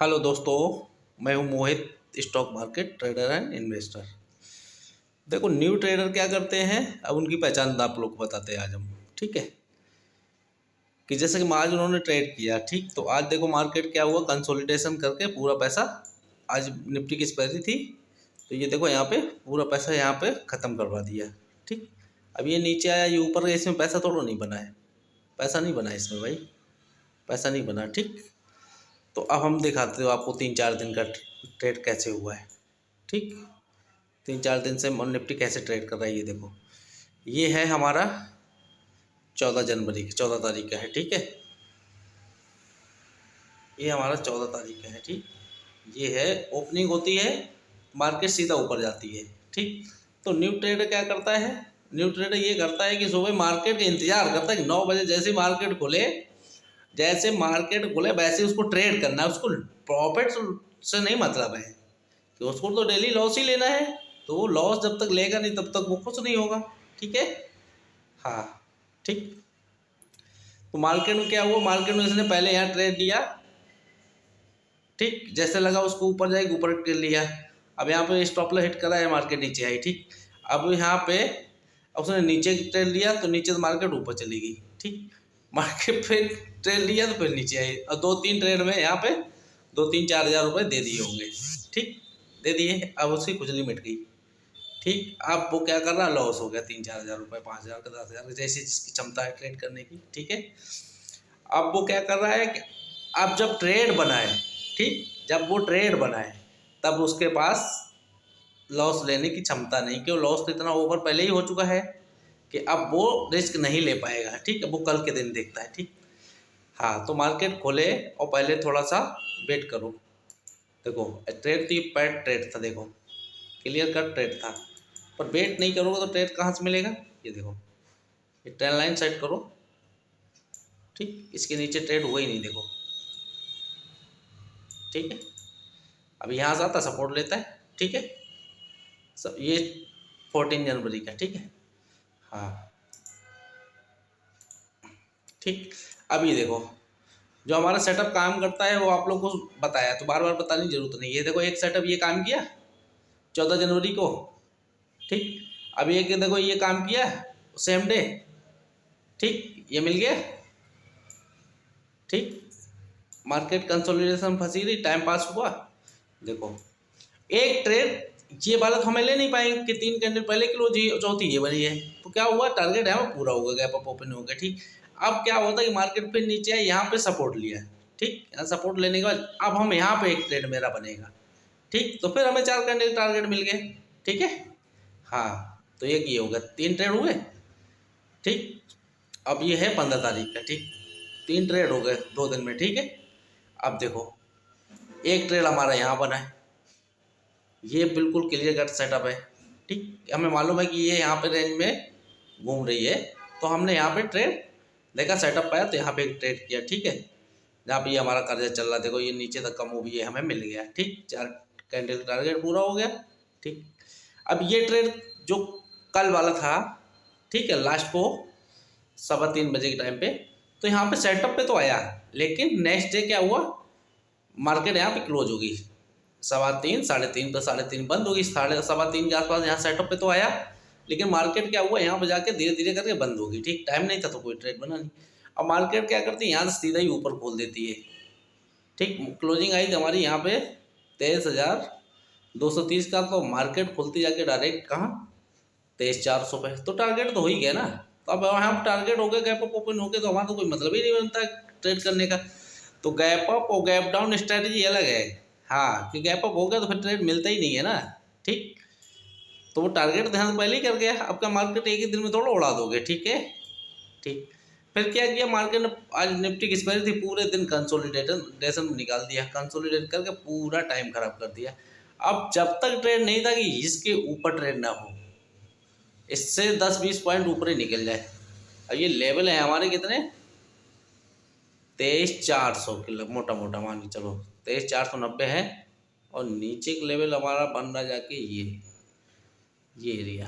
Hello दोस्तों, मैं हूं Mohit, stock market trader and investor. देखो, न्यू ट्रेडर क्या करते हैं, अब उनकी पहचान आप लोग को बताते हैं आज हम। ठीक है, कि जैसे कि आज उन्होंने ट्रेड किया, ठीक, तो आज देखो मार्केट क्या हुआ, कंसोलिडेशन करके पूरा पैसा, आज निफ्टी की एक्सपायरी थी, तो ये देखो यहाँ पे पूरा पैसा यहाँ पे ख़त्म करवा दिया। ठीक, अब ये नीचे आया, ये ऊपर गया, इसमें पैसा थोड़ा नहीं बना है, पैसा नहीं बना है इसमें भाई, पैसा नहीं बना। ठीक, तो अब हम दिखाते हो आपको 3-4 दिन का ट्रेड कैसे हुआ है। ठीक, 3-4 दिन से निफ्टी कैसे ट्रेड कर रहा है, ये देखो। ये है हमारा 14 जनवरी का, 14 तारीख का है। ठीक है, ये हमारा 14 तारीख का है। ठीक, ये है, ओपनिंग होती है, मार्केट सीधा ऊपर जाती है। ठीक, तो न्यू ट्रेडर क्या करता है, न्यू ट्रेडर ये करता है कि सुबह मार्केट का इंतजार करता है कि 9 बजे जैसे मार्केट खुले, जैसे मार्केट खुले वैसे उसको ट्रेड करना है। उसको प्रॉफिट से नहीं मतलब है, कि उसको तो डेली लॉस ही लेना है, तो वो लॉस जब तक लेगा नहीं तब तक वो खुश नहीं होगा। ठीक है, हाँ। ठीक, तो मार्केट में क्या हुआ, मार्केट में इसने पहले यहाँ ट्रेड लिया। ठीक, जैसे लगा उसको ऊपर जाएगी, ऊपर कर लिया। अब यहाँ पे स्टॉप लॉस हिट करा है, मार्केट नीचे आई। ठीक, अब यहाँ पे उसने नीचे ट्रेड लिया तो नीचे से मार्केट ऊपर चली गई। ठीक, मार्केट फिर ट्रेड लिया तो फिर नीचे आई, और 2-3 ट्रेड में यहाँ पे 2-3-4 हज़ार रुपये दे दिए होंगे। ठीक, दे दिए, अब उसकी खुजली मिट गई। ठीक, अब वो क्या कर रहा है, लॉस हो गया 3-4 हज़ार रुपये, 5 हज़ार का, 10 हज़ार, जैसे जिसकी क्षमता है ट्रेड करने की। ठीक है, अब वो क्या कर रहा है कि अब जब ट्रेड बनाए, ठीक, जब वो ट्रेड बनाए तब उसके पास लॉस लेने की क्षमता नहीं, क्यों, लॉस तो इतना ओवर पहले ही हो चुका है कि अब वो रिस्क नहीं ले पाएगा। ठीक, अब वो कल के दिन देखता है। ठीक, हाँ, तो मार्केट खोले और पहले थोड़ा सा वेट करो। देखो, ट्रेड तो ये पैड ट्रेड था, देखो क्लियर कट ट्रेड था, पर वेट नहीं करोगे तो ट्रेड कहाँ से मिलेगा। ये देखो, ये ट्रेंड लाइन सेट करो। ठीक, इसके नीचे ट्रेड हुआ ही नहीं, देखो। ठीक है, अब यहाँ से आता सपोर्ट लेता है। ठीक है, सब ये 14 जनवरी का। ठीक है, हाँ। ठीक, अब ये देखो, जो हमारा सेटअप काम करता है वो आप लोग को बताया, तो बार बार बताने की जरूरत नहीं। ये देखो, एक सेटअप ये काम किया 14 जनवरी को। ठीक, अब एक देखो ये काम किया सेम डे। ठीक, ये मिल गया। ठीक, मार्केट कंसोलिडेशन फंसी रही, टाइम पास हुआ। देखो, एक ट्रेड ये वाला तो हमें ले नहीं पाएंगे कि 3 कैंडल पहले क्लोज ही, चौथी ये बनी है, तो क्या हुआ, टारगेट है वो पूरा हो गया, गैप अप ओपन हो गया। ठीक, अब क्या होता है कि मार्केट फिर नीचे आए, यहाँ पे सपोर्ट लिया। ठीक, यहाँ सपोर्ट लेने के बाद अब हम यहाँ पे एक ट्रेड मेरा बनेगा। ठीक, तो फिर हमें 4 कैंडल टारगेट मिल गए। ठीक है, हाँ, तो ये हो गया, 3 ट्रेड हुए। ठीक, अब ये है 15 तारीख का। ठीक, 3 ट्रेड हो गए 2 दिन में। ठीक है, अब देखो, एक ट्रेड हमारा यहाँ बना है, ये बिल्कुल क्लियर कट सेटअप है। ठीक, हमें मालूम है कि ये यहाँ पे रेंज में घूम रही है, तो हमने यहाँ पे ट्रेड देखा, सेटअप पाया तो यहाँ पे एक ट्रेड किया। ठीक है, जहाँ पे ये हमारा कर्जा चल रहा है, देखो ये नीचे तक का मूव ये हमें मिल गया। ठीक, 4 कैंडल टारगेट पूरा हो गया। ठीक, अब ये ट्रेड जो कल वाला था, ठीक है, लास्ट को 3:15 बजे के टाइम पे, तो यहाँ पे सेटअप पे तो आया, लेकिन नेक्स्ट डे क्या हुआ, मार्केट यहाँ पे क्लोज होगी 3:15, 3:30 पर 3:30 बंद होगी, 3:15 के आसपास यहाँ सेटअप पे तो आया, लेकिन मार्केट क्या हुआ, यहाँ पे जाके धीरे धीरे करके बंद होगी। ठीक, टाइम नहीं था तो कोई ट्रेड बना नहीं। अब मार्केट क्या करती है, यहाँ से सीधा ही ऊपर खोल देती है। ठीक, क्लोजिंग आई थी हमारी यहाँ पे 23,230 का, तो मार्केट खुलती जाके डायरेक्ट कहाँ, 23,400 पे, तो टारगेट तो हो ही गया ना। तो अब यहाँ टारगेट हो गया, गैप अप ओपन हो गया, तो हमारा तो कोई मतलब ही नहीं बनता ट्रेड करने का। तो गैप अप और गैप डाउन स्ट्रैटेजी अलग है। हाँ, कि गैप अप हो गया तो फिर ट्रेड मिलता ही नहीं है ना। ठीक, तो वो टारगेट ध्यान पहले ही कर गया, आपका मार्केट एक ही दिन में थोड़ा उड़ा दोगे। ठीक है, ठीक, फिर क्या किया मार्केट ने, आज निफ्टी की एक्सपायरी थी, पूरे दिन कंसोलिडेशन निकाल दिया, कंसोलिडेट करके पूरा टाइम खराब कर दिया। अब जब तक ट्रेड नहीं था कि इसके ऊपर ट्रेड ना हो, इससे 10-20 पॉइंट ऊपर ही निकल जाए। अब ये लेवल है हमारे कितने, 23,400 किलो, मोटा मोटा मान के चलो 23,490 है, और नीचे का लेवल हमारा बन रहा जाके ये एरिया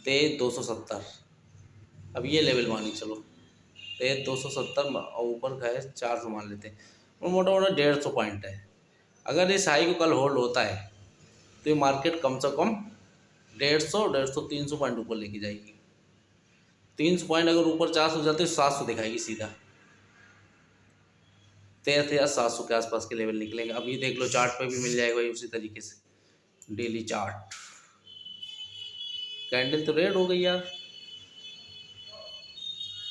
23,270। अब ये लेवल मान के चलो 23,270, और ऊपर का है 400 मान लेते हैं, और मोटा मोटा 150 पॉइंट है। अगर इस हाई को कल होल्ड होता है तो ये मार्केट कम से कम 150 300 पॉइंट ऊपर लेके जाएगी। 300 पॉइंट अगर ऊपर 400 जाते तो 700 दिखाएगी सीधा, 13,700 के आसपास के लेवल निकलेंगे। अभी देख लो चार्ट पे भी मिल जाएगा उसी तरीके से। डेली चार्ट कैंडल तो रेड हो गई यार,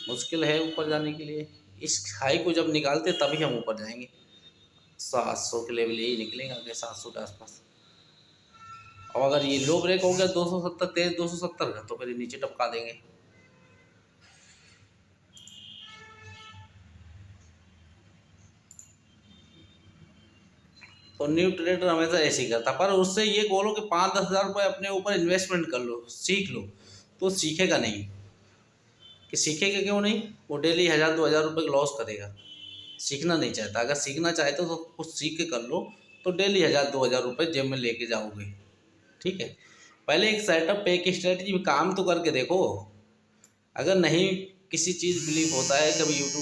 मुश्किल है ऊपर जाने के लिए। इस हाई को जब निकालते तभी हम ऊपर जाएंगे। 700 के लेवल यही निकलेंगे आगे, 700 के आसपास। और अगर ये लो ब्रेक हो गया 270 270 का तो फिर नीचे टपका देंगे। तो न्यू ट्रेडर हमेशा ऐसे ही करता, पर उससे ये बोलो कि 5-10 हज़ार रुपये अपने ऊपर इन्वेस्टमेंट कर लो, सीख लो, तो सीखेगा नहीं। कि सीखेगा क्यों नहीं? वो डेली 1000-2000 रुपये लॉस करेगा, सीखना नहीं चाहता। अगर सीखना चाहते हो तो कुछ सीख के कर लो, तो डेली 1000-2000 रुपये जेब में लेके जाओगे। ठीक है, पहले एक सेटअप पे एक स्ट्रेटजी काम तो करके देखो। अगर नहीं किसी चीज़ बिलीव होता है, कभी यूट्यूब